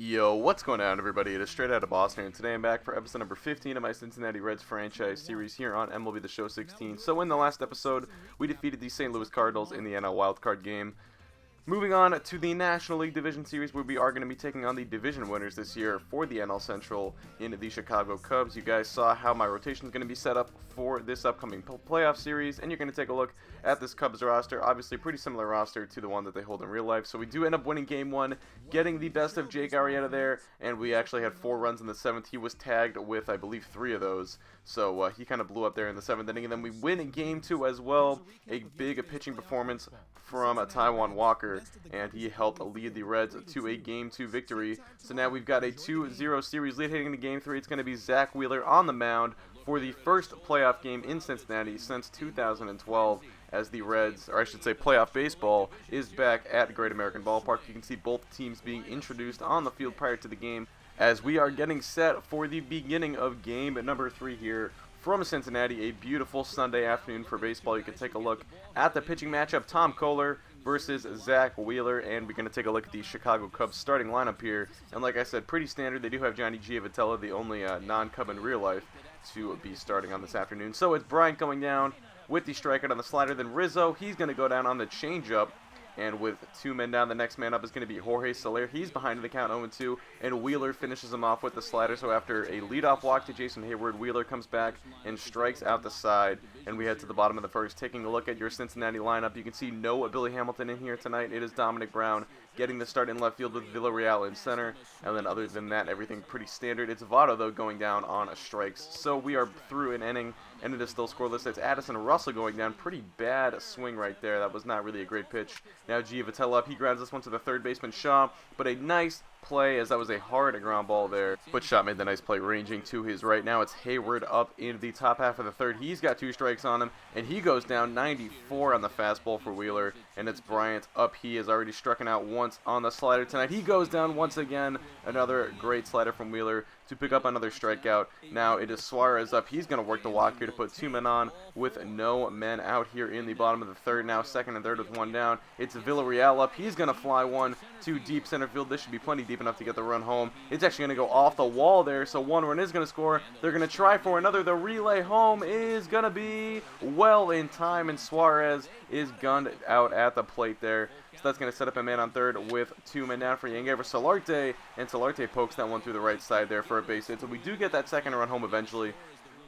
Yo, what's going on, everybody? It is Straight Out of Boston, and today I'm back for episode number 15 of my Cincinnati Reds franchise series here on MLB The Show 16. So in the last episode, we defeated the St. Louis Cardinals in the NL wildcard game. Moving on to the National League Division Series, where we are going to be taking on the division winners this year for the NL Central in the Chicago Cubs. You guys saw how my rotation is going to be set up for this upcoming playoff series, and you're going to take a look at this Cubs roster. Obviously, a pretty similar roster to the one that they hold in real life. So we do end up winning Game 1, getting the best of Jake Arrieta there, and we actually had 4 runs in the 7th. He was tagged with, I believe, 3 of those. So he kind of blew up there in the 7th inning, and then we win in Game 2 as well. A big pitching performance from Taijuan Walker, and he helped lead the Reds to a Game 2 victory. So now we've got a 2-0 series lead heading into Game 3. It's going to be Zach Wheeler on the mound for the first playoff game in Cincinnati since 2012, as the Reds, or I should say playoff baseball, is back at Great American Ballpark. You can see both teams being introduced on the field prior to the game, as we are getting set for the beginning of game number 3 here from Cincinnati. A beautiful Sunday afternoon for baseball. You can take a look at the pitching matchup, Tom Kohler versus Zach Wheeler, and we're going to take a look at the Chicago Cubs starting lineup here. And like I said, pretty standard. They do have Johnny Giavotella, the only non-Cub in real life, to be starting on this afternoon. So it's Bryant going down with the strikeout on the slider. Then Rizzo, he's going to go down on the changeup. And with 2 men down, the next man up is going to be Jorge Soler. He's behind in the count 0-2, and Wheeler finishes him off with the slider. So after a leadoff walk to Jason Hayward, Wheeler comes back and strikes out the side. And we head to the bottom of the first. Taking a look at your Cincinnati lineup, you can see no Billy Hamilton in here tonight. It is Dominic Brown getting the start in left field with Villarreal in center. And then other than that, everything pretty standard. It's Votto, though, going down on strikes. So we are through an inning, and it is still scoreless. It's Addison Russell going down. Pretty bad swing right there. That was not really a great pitch. Now Giavotella up. He grounds this one to the third baseman, Shaw. But a nice play, as that was a hard ground ball there. But Shaw made the nice play ranging to his right. Now it's Hayward up in the top half of the third. He's got 2 strikes on him, and he goes down 94 on the fastball for Wheeler. And it's Bryant up. He has already struck out once on the slider tonight. He goes down once again. Another great slider from Wheeler to pick up another strikeout. Now it is Suarez up. He's going to work the walk here to put 2 men on with no men out here in the bottom of the third. Now second and third with 1 down. It's Villarreal up. He's going to fly one to deep center field. This should be plenty deep enough to get the run home. It's actually going to go off the wall there, so 1 run is going to score. They're going to try for another. The relay home is going to be well in time, and Suarez is gunned out at the plate there. So that's going to set up a man on third with 2 men down for Yangever Solarte, and Solarte pokes that one through the right side there for a base hit. So we do get that second run home eventually,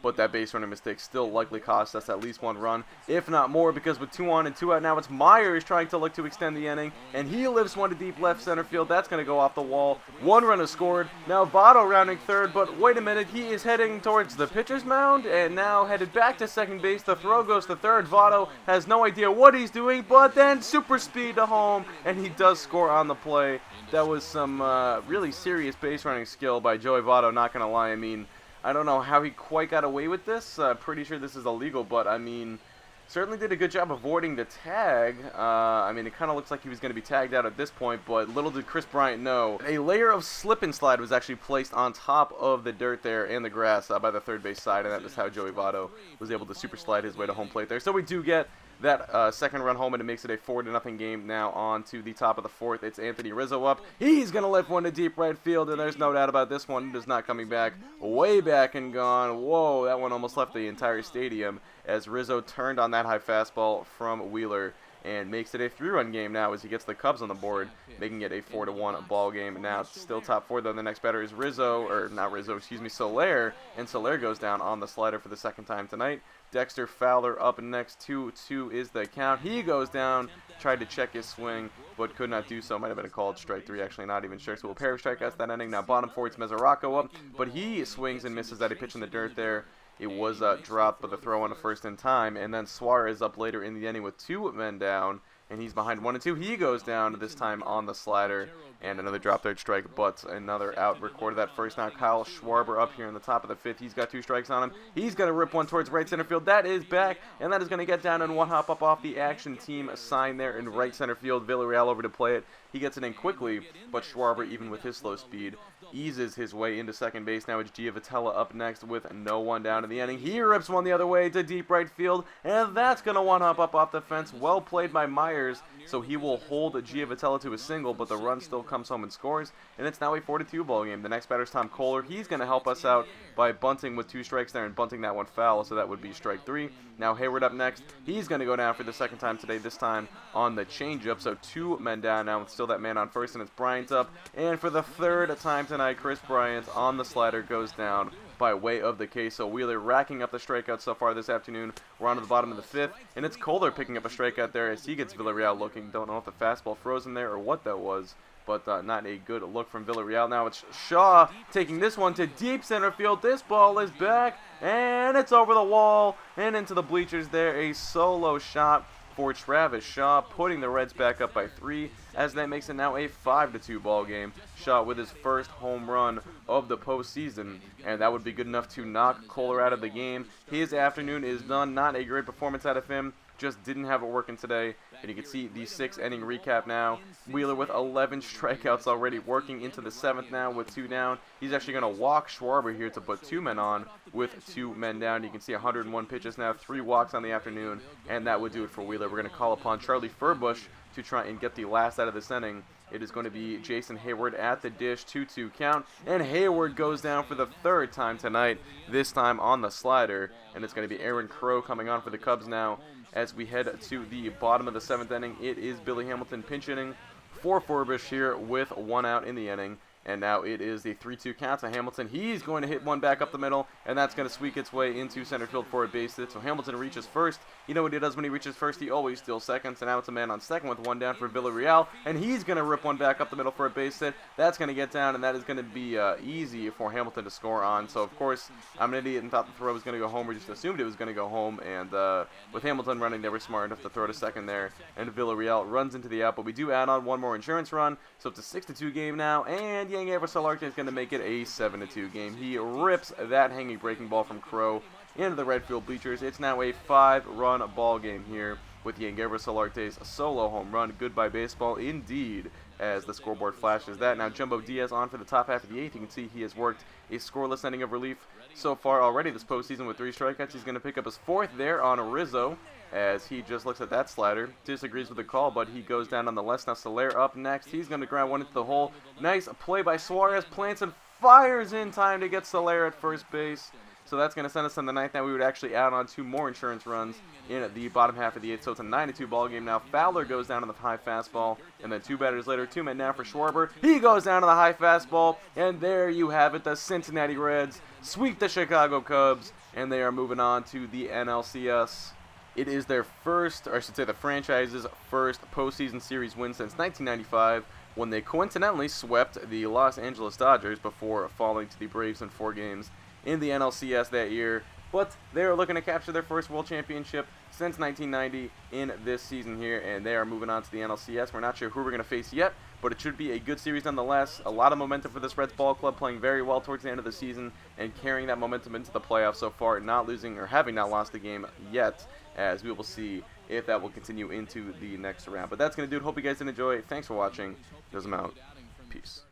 but that base running mistake still likely costs us at least 1 run, if not more, because with 2 on and 2 out now, it's Myers trying to look to extend the inning, and he lifts one to deep left center field. That's going to go off the wall. 1 run is scored. Now Votto rounding third, but wait a minute, he is heading towards the pitcher's mound, and now headed back to second base. The throw goes to third. Votto has no idea what he's doing, but then super speed to home, and he does score on the play. That was some really serious base running skill by Joey Votto, not going to lie. I mean, I don't know how he quite got away with this. Pretty sure this is illegal, but I mean, certainly did a good job avoiding the tag. I mean, it kind of looks like he was going to be tagged out at this point, but little did Chris Bryant know. A layer of slip and slide was actually placed on top of the dirt there and the grass by the third base side, and that was how Joey Votto was able to super slide his way to home plate there. So we do get that second run home, and it makes it a 4-0 game now on to the top of the fourth. It's Anthony Rizzo up. He's going to lift one to deep right field, and there's no doubt about this one. It is not coming back. Way back and gone. Whoa, that one almost left the entire stadium as Rizzo turned on that high fastball from Wheeler and makes it a 3-run game now as he gets the Cubs on the board, making it a 4-1 ball game. Now it's still top 4, though. The next batter is Soler, and Soler goes down on the slider for the second time tonight. Dexter Fowler up next. 2-2 is the count. He goes down, tried to check his swing, but could not do so. Might have been a called strike 3, actually not even sure. So we'll pair of strikeouts that inning. Now bottom 4, it's Mesoraco up, but he swings and misses at a pitch in the dirt there. It was dropped, but the throw on the first in time. And then Suarez up later in the inning with 2 men down, and he's behind 1 and 2. He goes down this time on the slider, and another drop third strike, but another out. Recorded that first. Now Kyle Schwarber up here in the top of the 5th. He's got 2 strikes on him. He's going to rip one towards right center field. That is back, and that is going to get down and 1 hop up off the action team sign there in right center field. Villarreal over to play it. He gets it in quickly, but Schwarber, even with his slow speed, eases his way into second base. Now it's Giavotella up next with no one down in the inning. He rips one the other way to deep right field, and that's going to one-up up off the fence. Well played by Myers, so he will hold Giavotella to a single, but the run still comes home and scores, and it's now a 4-2 ball game. The next batter's Tom Kohler. He's going to help us out by bunting with 2 strikes there and bunting that one foul, so that would be strike 3. Now Hayward up next. He's going to go down for the second time today, this time on the changeup, so 2 men down now with still that man on first, and it's Bryant up, and for the third time tonight, Chris Bryant on the slider goes down by way of the K. So Wheeler racking up the strikeouts so far this afternoon. We're on to the bottom of the 5th, and it's Kohler picking up a strikeout there as he gets Villarreal looking. Don't know if the fastball froze in there or what that was, but not a good look from Villarreal. Now it's Shaw taking this one to deep center field. This ball is back, and it's over the wall and into the bleachers there. A solo shot for Travis Shaw, putting the Reds back up by 3, as that makes it now a 5-2 ball game. Shaw with his first home run of the postseason, and that would be good enough to knock Kohler out of the game. His afternoon is done. Not a great performance out of him. Just didn't have it working today, and you can see the 6th-inning recap now. Wheeler with 11 strikeouts already, working into the 7th now with 2 down. He's actually going to walk Schwarber here to put 2 men on with 2 men down. You can see 101 pitches now, 3 walks on the afternoon, and that would do it for Wheeler. We're going to call upon Charlie Furbush to try and get the last out of this inning. It is going to be Jason Hayward at the dish, 2-2 count, and Hayward goes down for the 3rd time tonight, this time on the slider, and it's going to be Aaron Crow coming on for the Cubs now. As we head to the bottom of the 7th inning, it is Billy Hamilton pinch hitting for Furbush here with 1 out in the inning. And now it is the 3-2 count to Hamilton. He's going to hit one back up the middle, and that's going to squeak its way into center field for a base hit. So Hamilton reaches first. You know what he does when he reaches first? He always steals second. So now it's a man on second with 1 down for Villarreal, and he's going to rip one back up the middle for a base hit. That's going to get down, and that is going to be easy for Hamilton to score on. So, of course, I'm an idiot and thought the throw was going to go home, or just assumed it was going to go home. And with Hamilton running, they were smart enough to throw to second there, and Villarreal runs into the out. But we do add on 1 more insurance run, so it's a 6-2 game now, and Yangever Solarte is going to make it a 7-2 game. He rips that hanging breaking ball from Crow into the right field bleachers. It's now a 5-run ball game here with Yangever Solarte's solo home run. Goodbye baseball indeed, as the scoreboard flashes that. Now Jumbo Diaz on for the top half of the 8th. You can see he has worked a scoreless inning of relief so far already this postseason with 3 strikeouts. He's going to pick up his 4th there on Rizzo, as he just looks at that slider, disagrees with the call, but he goes down on the left. Now Soler up next. He's going to ground one into the hole. Nice play by Suarez. Plants and fires in time to get Soler at first base. So that's going to send us in the 9th. Now we would actually add on 2 more insurance runs in the bottom half of the 8th. So it's a 9-2 ball game now. Fowler goes down on the high fastball, and then 2 batters later, 2 men down for Schwarber. He goes down on the high fastball, and there you have it. The Cincinnati Reds sweep the Chicago Cubs, and they are moving on to the NLCS. It is their first, or I should say the franchise's first postseason series win since 1995, when they coincidentally swept the Los Angeles Dodgers before falling to the Braves in 4 games in the NLCS that year. But they are looking to capture their first World Championship since 1990 in this season here, and they are moving on to the NLCS. We're not sure who we're going to face yet, but it should be a good series nonetheless. A lot of momentum for this Reds ball club, playing very well towards the end of the season and carrying that momentum into the playoffs so far, not losing or having not lost a game yet, as we will see if that will continue into the next round. But that's going to do it. Hope you guys did enjoy. Thanks for watching. I'm out. Peace.